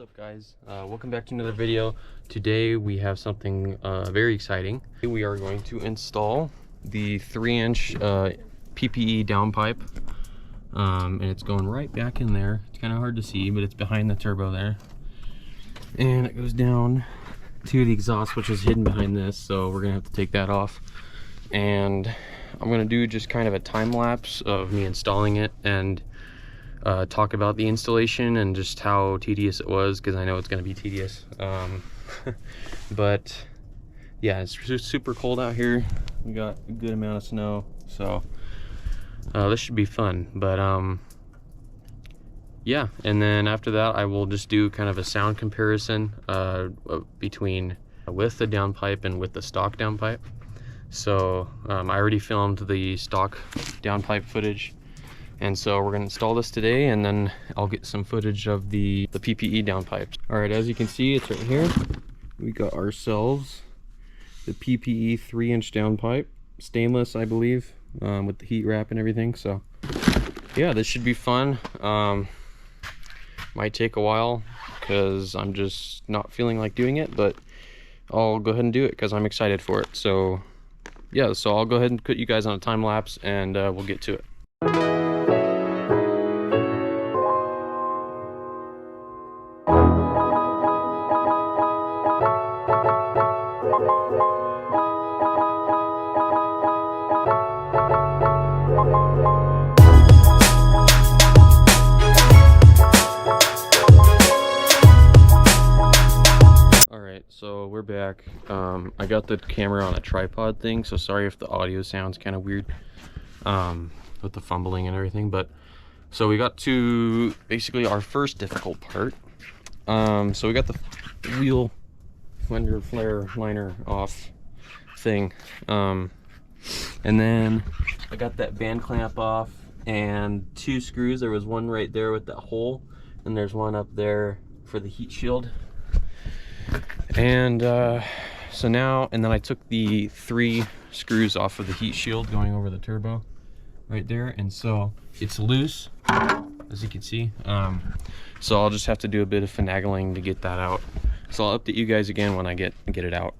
up, guys? Welcome back to another video. Today we have something very exciting. We are going to install the 3-inch PPE downpipe, and it's going right back in there. It's kind of hard to see, but it's behind the turbo there, and it goes down to the exhaust, which is hidden behind this, so we're gonna have to take that off. And I'm gonna do just kind of a time lapse of me installing it and talk about the installation and just how tedious it was, because I know it's going to be tedious. But yeah, it's super cold out here. We got a good amount of snow, so this should be fun. But yeah, and then after that I will just do kind of a sound comparison between with the downpipe and with the stock downpipe. So I already filmed the stock downpipe footage, and so we're gonna install this today, and then I'll get some footage of the PPE downpipes. All right, as you can see, it's right here. We got ourselves the PPE 3-inch downpipe, stainless, I believe, with the heat wrap and everything. So yeah, this should be fun. Might take a while because I'm just not feeling like doing it, but I'll go ahead and do it because I'm excited for it. So yeah, so I'll go ahead and put you guys on a time lapse, and we'll get to it. So we're back. I got the camera on a tripod thing, so sorry if the audio sounds kind of weird with the fumbling and everything. But so we got to basically our first difficult part. So we got the wheel fender flare liner off thing, and then I got that band clamp off and 2 screws. There was one right there with that hole, and there's one up there for the heat shield. And so now, and then I took the 3 screws off of the heat shield going over the turbo right there, and so it's loose, as you can see. So I'll just have to do a bit of finagling to get that out. So I'll update you guys again when I get it out.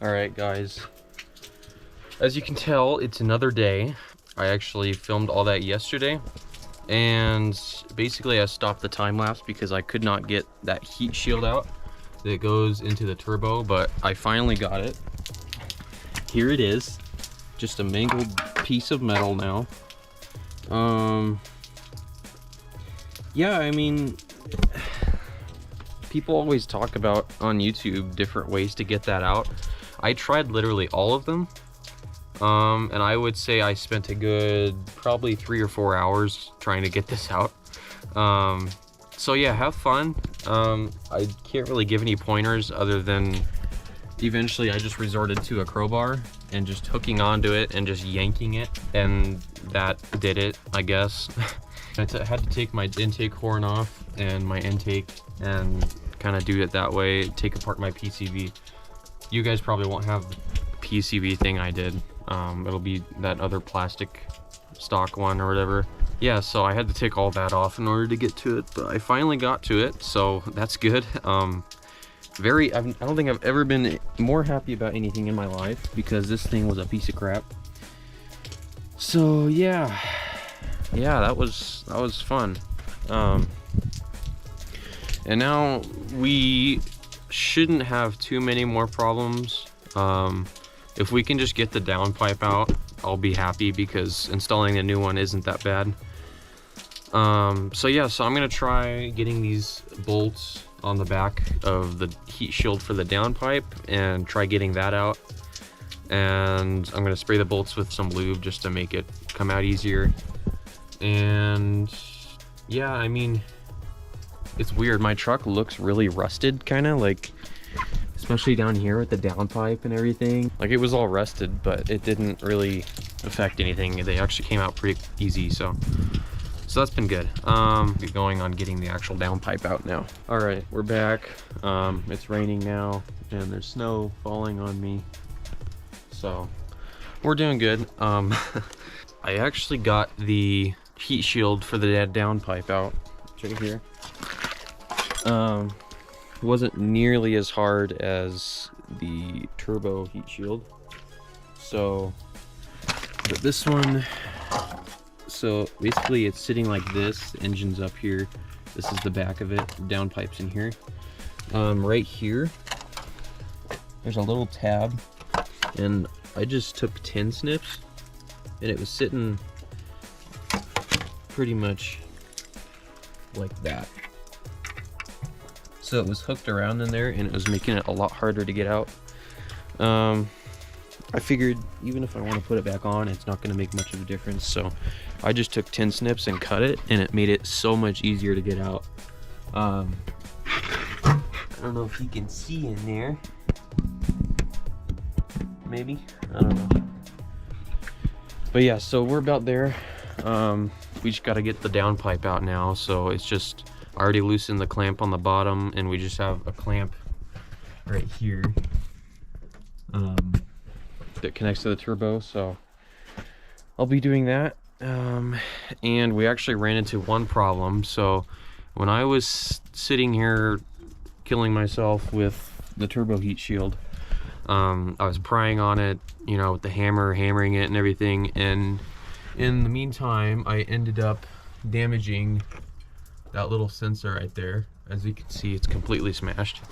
Alright guys, as you can tell, it's another day. I actually filmed all that yesterday, and basically I stopped the time lapse because I could not get that heat shield out that goes into the turbo, but I finally got it. Here it is, just a mangled piece of metal now. Yeah, I mean, people always talk about on YouTube different ways to get that out. I tried literally all of them, and I would say I spent a good probably 3 or 4 hours trying to get this out. So yeah, have fun. I can't really give any pointers other than eventually I just resorted to a crowbar and just hooking onto it and just yanking it, and that did it, I guess. I had to take my intake horn off and my intake and kind of do it that way, take apart my PCV. You guys probably won't have the PCV thing I did. It'll be that other plastic stock one or whatever. Yeah, so I had to take all that off in order to get to it, but I finally got to it, so that's good. I don't think I've ever been more happy about anything in my life, because this thing was a piece of crap. So yeah, that was fun. And now we shouldn't have too many more problems. If we can just get the downpipe out, I'll be happy, because installing a new one isn't that bad. So yeah, so I'm gonna try getting these bolts on the back of the heat shield for the downpipe and try getting that out. And I'm gonna spray the bolts with some lube just to make it come out easier. And yeah, I mean, it's weird. My truck looks really rusted, kind of like, especially down here with the downpipe and everything. Like, it was all rusted, but it didn't really affect anything. They actually came out pretty easy, so that's been good. Get going on getting the actual downpipe out now. All right, we're back. It's raining now, and there's snow falling on me, so we're doing good. I actually got the heat shield for the downpipe out. It's right here. It wasn't nearly as hard as the turbo heat shield. So, but this one, so basically it's sitting like this. The engine's up here. This is the back of it. Downpipe's in here. Right here, there's a little tab, and I just took 10 snips, and it was sitting pretty much like that. So it was hooked around in there, and it was making it a lot harder to get out. I figured even if I want to put it back on, it's not going to make much of a difference. So I just took 10 snips and cut it, and it made it so much easier to get out. I don't know if you can see in there. Maybe, I don't know. But yeah, so we're about there. We just got to get the downpipe out now. So it's just, I already loosened the clamp on the bottom, and we just have a clamp right here that connects to the turbo. So I'll be doing that. And we actually ran into one problem. So when I was sitting here killing myself with the turbo heat shield, I was prying on it, you know, with the hammer, hammering it and everything, and in the meantime I ended up damaging that little sensor right there. As you can see, it's completely smashed.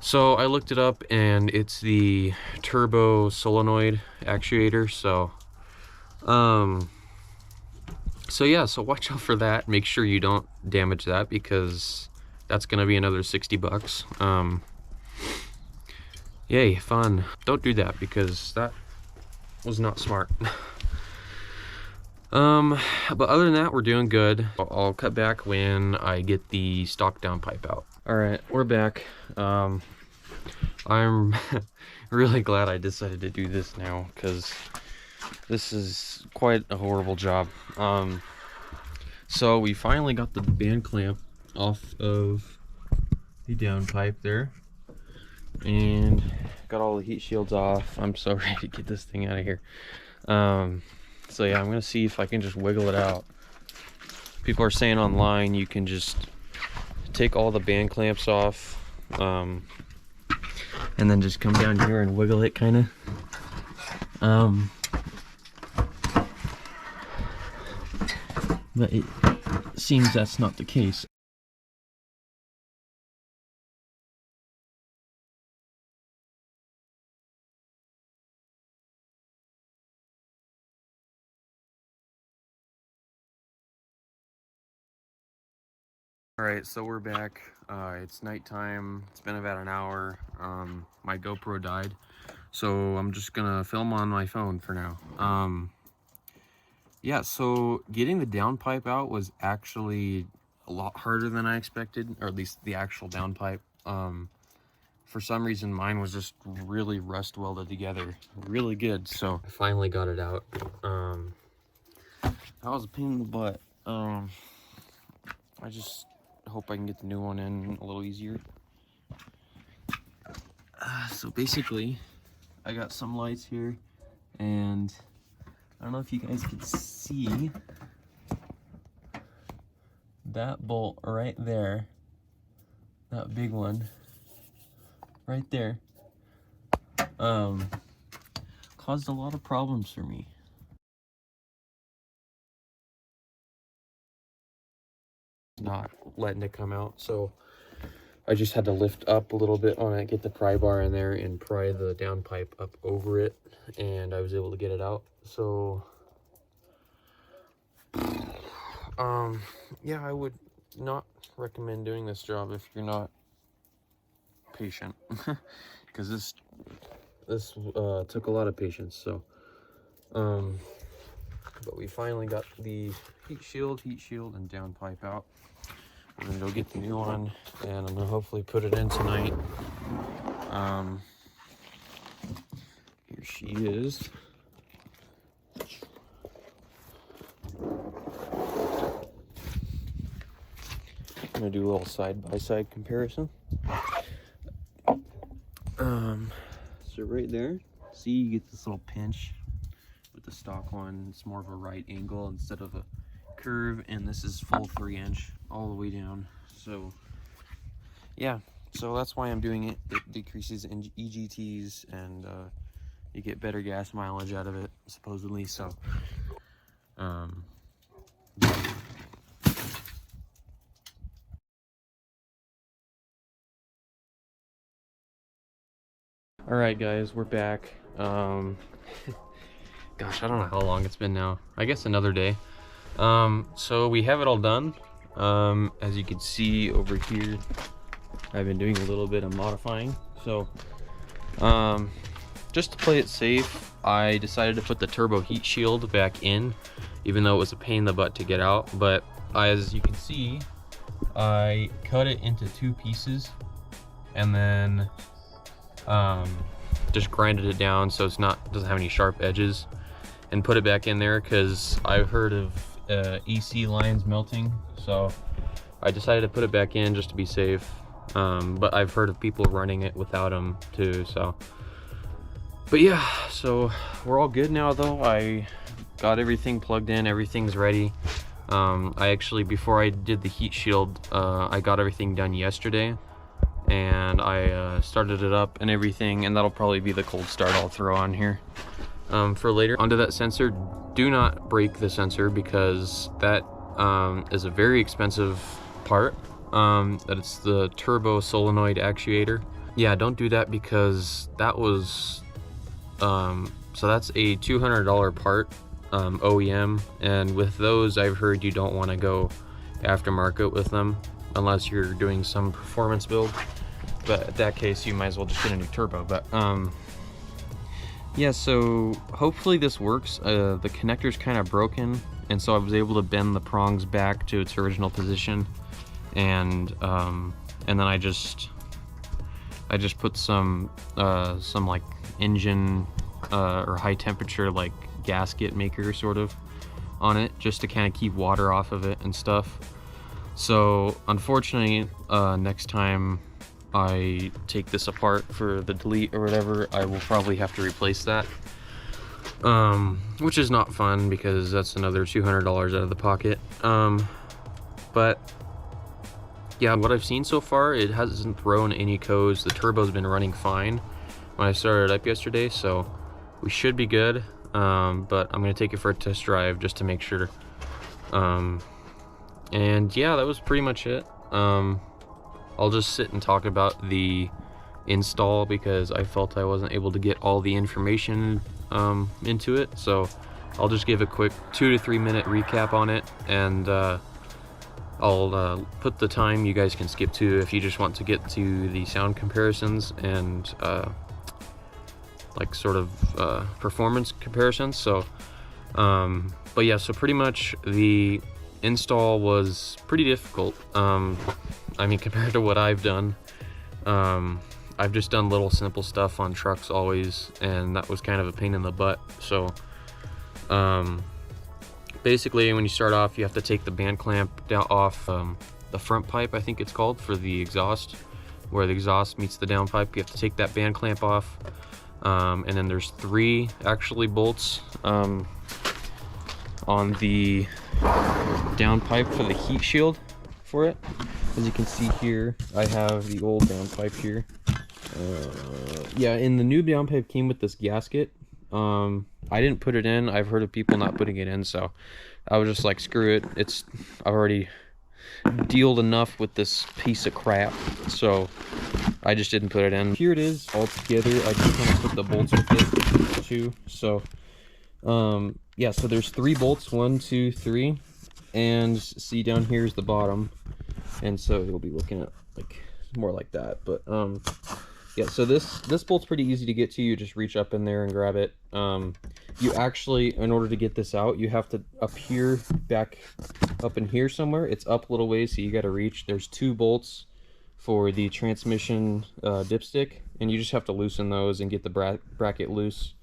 So I looked it up, and it's the turbo solenoid actuator. So yeah, so watch out for that. Make sure you don't damage that, because that's gonna be another 60 bucks. Yay, fun. Don't do that, because that was not smart. But other than that, we're doing good. I'll cut back when I get the stock downpipe out. All right, we're back. I'm really glad I decided to do this now, because this is quite a horrible job. So we finally got the band clamp off of the downpipe there, and got all the heat shields off. I'm so ready to get this thing out of here. So yeah, I'm gonna see if I can just wiggle it out. People are saying online you can just take all the band clamps off, and then just come down here and wiggle it, kind of. But it seems that's not the case. All right, so we're back. It's nighttime. It's been about an hour. My GoPro died, so I'm just gonna film on my phone for now. Yeah, so getting the downpipe out was actually a lot harder than I expected, or at least the actual downpipe. For some reason, mine was just really rust welded together really good, so I finally got it out. That was a pain in the butt. I just hope I can get the new one in a little easier. So basically, I got some lights here, and I don't know if you guys can see that bolt right there, that big one right there, caused a lot of problems for me. Not letting it come out, so I just had to lift up a little bit on it, get the pry bar in there, and pry the downpipe up over it, and I was able to get it out. So yeah, I would not recommend doing this job if you're not patient, because this took a lot of patience. So but we finally got the heat shield and downpipe out. I'm gonna go get the new one, and I'm gonna hopefully put it in tonight. Here she is. I'm gonna do a little side-by-side comparison. So right there, see, you get this little pinch with the stock one. It's more of a right angle instead of a curve, and this is full 3-inch all the way down. So yeah, so that's why I'm doing it. It decreases in EGTs, and you get better gas mileage out of it, supposedly. So all right, guys, we're back. Gosh, I don't know how long it's been now. I guess another day. So we have it all done. As you can see over here, I've been doing a little bit of modifying. So just to play it safe, I decided to put the turbo heat shield back in, even though it was a pain in the butt to get out. But as you can see, I cut it into 2 pieces, and then just grinded it down so it's doesn't have any sharp edges, and put it back in there because I've heard of EC lines melting, so I decided to put it back in just to be safe. But I've heard of people running it without them too. So, but yeah, so we're all good now though. I got everything plugged in, everything's ready. I actually, before I did the heat shield, I got everything done yesterday, and I started it up and everything, and that'll probably be the cold start I'll throw on here for later. Onto that sensor, do not break the sensor, because that is a very expensive part. That it's the turbo solenoid actuator. Yeah, don't do that, because that was so that's a $200 part, OEM, and with those I've heard you don't want to go aftermarket with them unless you're doing some performance build, but in that case you might as well just get a new turbo. But yeah, so hopefully this works. The connector's kind of broken, and so I was able to bend the prongs back to its original position, and then I just put some like engine or high temperature like gasket maker sort of on it, just to kind of keep water off of it and stuff. So unfortunately, next time I take this apart for the delete or whatever, I will probably have to replace that, which is not fun because that's another $200 out of the pocket. But yeah, what I've seen so far, it hasn't thrown any codes. The turbo's been running fine when I started it up yesterday, so we should be good. But I'm gonna take it for a test drive just to make sure. And yeah, that was pretty much it. I'll just sit and talk about the install because I felt I wasn't able to get all the information into it. So I'll just give a quick 2 to 3 minute recap on it, and I'll put the time you guys can skip to if you just want to get to the sound comparisons and like sort of performance comparisons. So but yeah, so pretty much the install was pretty difficult. I mean, compared to what I've done, I've just done little simple stuff on trucks always, and that was kind of a pain in the butt. So basically, when you start off, you have to take the band clamp down off the front pipe, I think it's called, for the exhaust, where the exhaust meets the downpipe. You have to take that band clamp off, and then there's 3 actually bolts on the downpipe for the heat shield for it. As you can see here, I have the old downpipe here. Yeah, and the new downpipe came with this gasket. I didn't put it in. I've heard of people not putting it in, so I was just like, screw it. I've already dealt enough with this piece of crap, so I just didn't put it in. Here it is all together. I just kind of put the bolts with it too. So yeah, so there's 3 bolts, 1, 2, 3, and see down here is the bottom, and so you'll be looking at like more like that. But yeah, so this bolt's pretty easy to get to. You just reach up in there and grab it. you actually, in order to get this out, you have to up here, back up in here somewhere. It's up a little ways, so you got to reach. There's 2 bolts for the transmission dipstick, and you just have to loosen those and get the bracket loose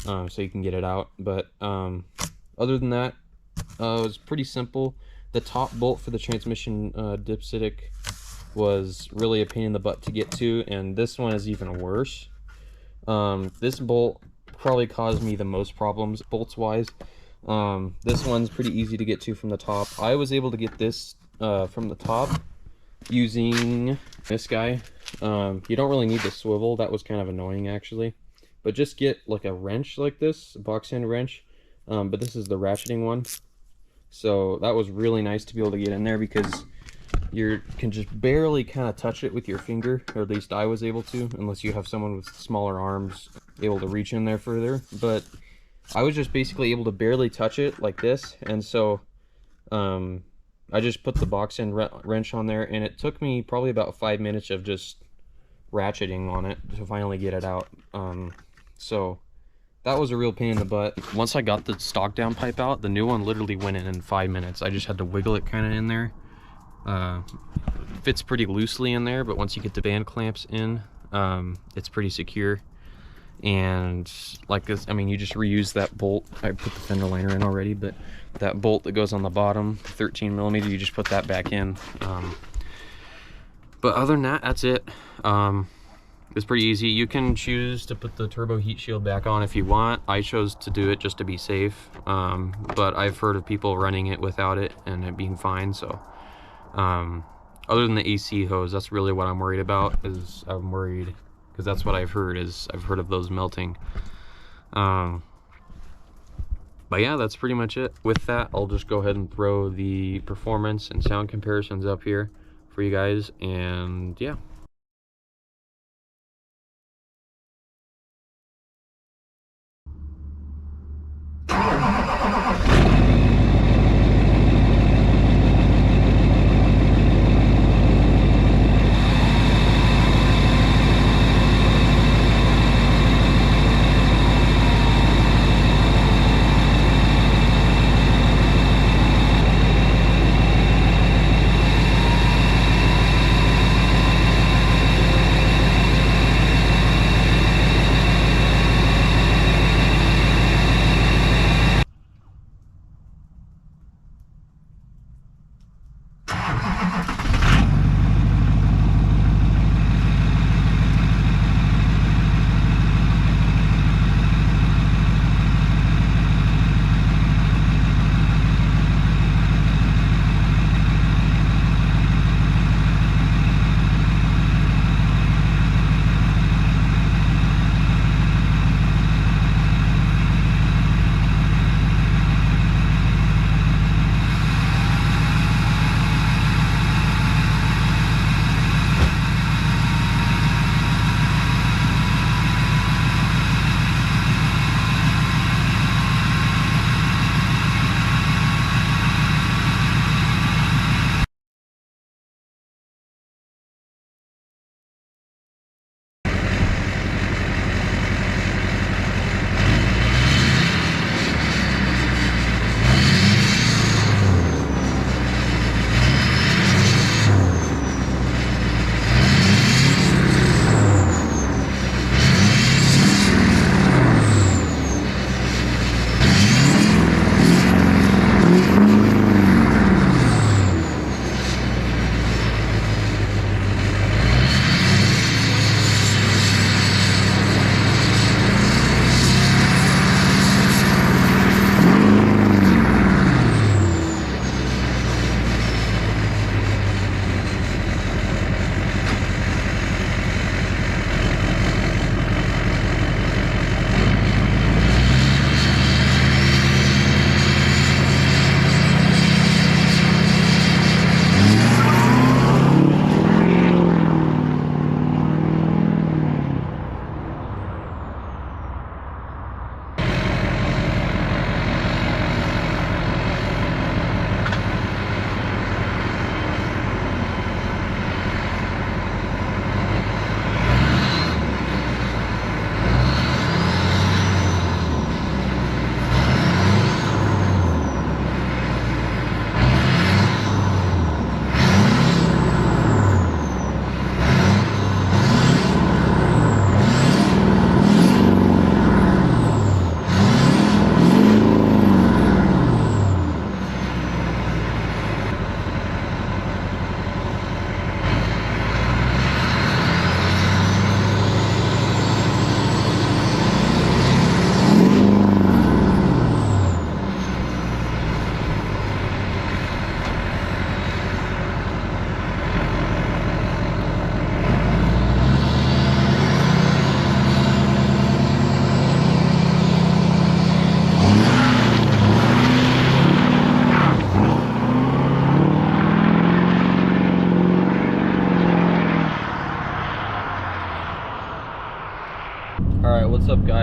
so you can get it out. But other than that, it was pretty simple. The top bolt for the transmission dipstick was really a pain in the butt to get to, and this one is even worse. This bolt probably caused me the most problems bolts wise. This one's pretty easy to get to from the top. I was able to get this from the top using this guy. You don't really need the swivel. That was kind of annoying actually, but just get like a wrench like this, a box end wrench. But this is the ratcheting one, so that was really nice to be able to get in there, because you can just barely kind of touch it with your finger, or at least I was able to, unless you have someone with smaller arms able to reach in there further. But I was just basically able to barely touch it like this, and so I just put the box end wrench on there, and it took me probably about 5 minutes of just ratcheting on it to finally get it out. So that was a real pain in the butt. Once I got the stock downpipe out, the new one literally went in 5 minutes. I just had to wiggle it kind of in there. Fits pretty loosely in there, but once you get the band clamps in, it's pretty secure. And like this, I mean, you just reuse that bolt. I put the fender liner in already, but that bolt that goes on the bottom, 13 millimeter, you just put that back in. But other than that, that's it. It's pretty easy. You can choose to put the turbo heat shield back on if you want. I chose to do it just to be safe, but I've heard of people running it without it and it being fine. So other than the AC hose, that's really what I'm worried about. I'm worried because that's what I've heard of those melting. But yeah, that's pretty much it. With that, I'll just go ahead and throw the performance and sound comparisons up here for you guys, and yeah.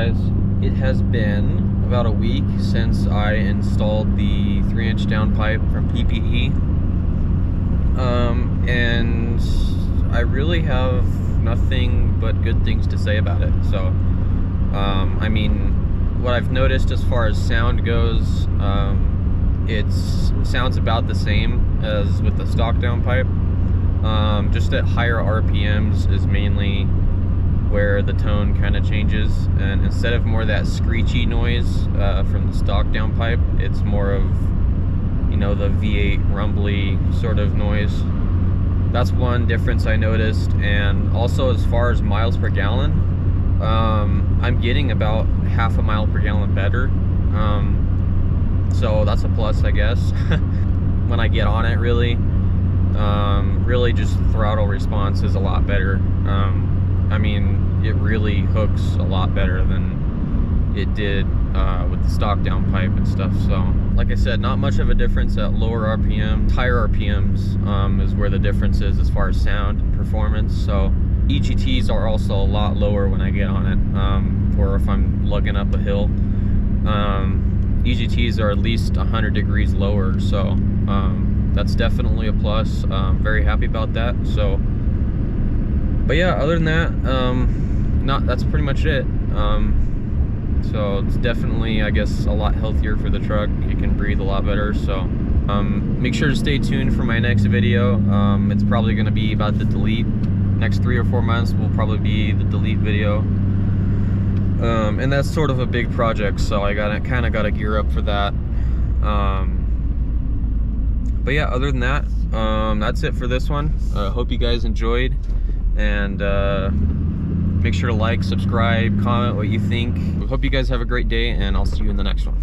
guys, it has been about a week since I installed the 3-inch downpipe from PPE, and I really have nothing but good things to say about it. So I mean, what I've noticed as far as sound goes, it sounds about the same as with the stock downpipe. Just at higher RPMs is mainly where the tone kind of changes, and instead of more that screechy noise from the stock downpipe, it's more of, you know, the V8 rumbly sort of noise. That's one difference I noticed. And also, as far as miles per gallon, I'm getting about half a mile per gallon better, so that's a plus, I guess. When I get on it, really just throttle response is a lot better. I mean, it really hooks a lot better than it did with the stock downpipe and stuff. So like I said, not much of a difference at lower RPM. Higher RPMs is where the difference is as far as sound and performance. So EGTs are also a lot lower when I get on it, or if I'm lugging up a hill. EGTs are at least 100 degrees lower, so that's definitely a plus. Very happy about that. So, but yeah, other than that, that's pretty much it. So it's definitely, I guess, a lot healthier for the truck. It can breathe a lot better. So make sure to stay tuned for my next video. It's probably going to be about the delete. Next 3 or 4 months will probably be the delete video. And that's sort of a big project, so I kind of got to gear up for that. But yeah, other than that, that's it for this one. Hope you guys enjoyed, and make sure to like, subscribe, comment what you think. Hope you guys have a great day, and I'll see you in the next one.